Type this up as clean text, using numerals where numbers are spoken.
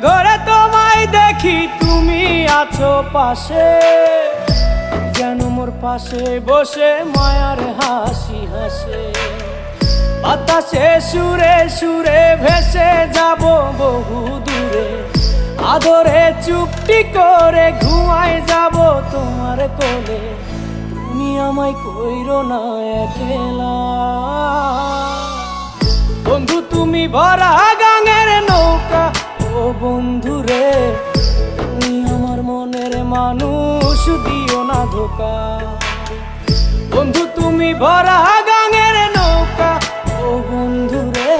ঘরে তোমায় দেখি তুমি আছো পাশে, যেন মোর পাশে বসে মায়ার হাসি হাসে। বাতাসে সুরে সুরে ভেসে যাব বহু দূরে, আদরে চুপটি করে ঘুমায় যাব তোমার কোলে। তুমি আমায় কইরো না একলা বন্ধু, তুমি ভরা গাঙের নৌকা। ও বন্ধু রে, তুমি আমার মনের মানুষ, দিও না ধোকা। বন্ধু তুমি ভরা গাঙের নৌকা, ও বন্ধু রে।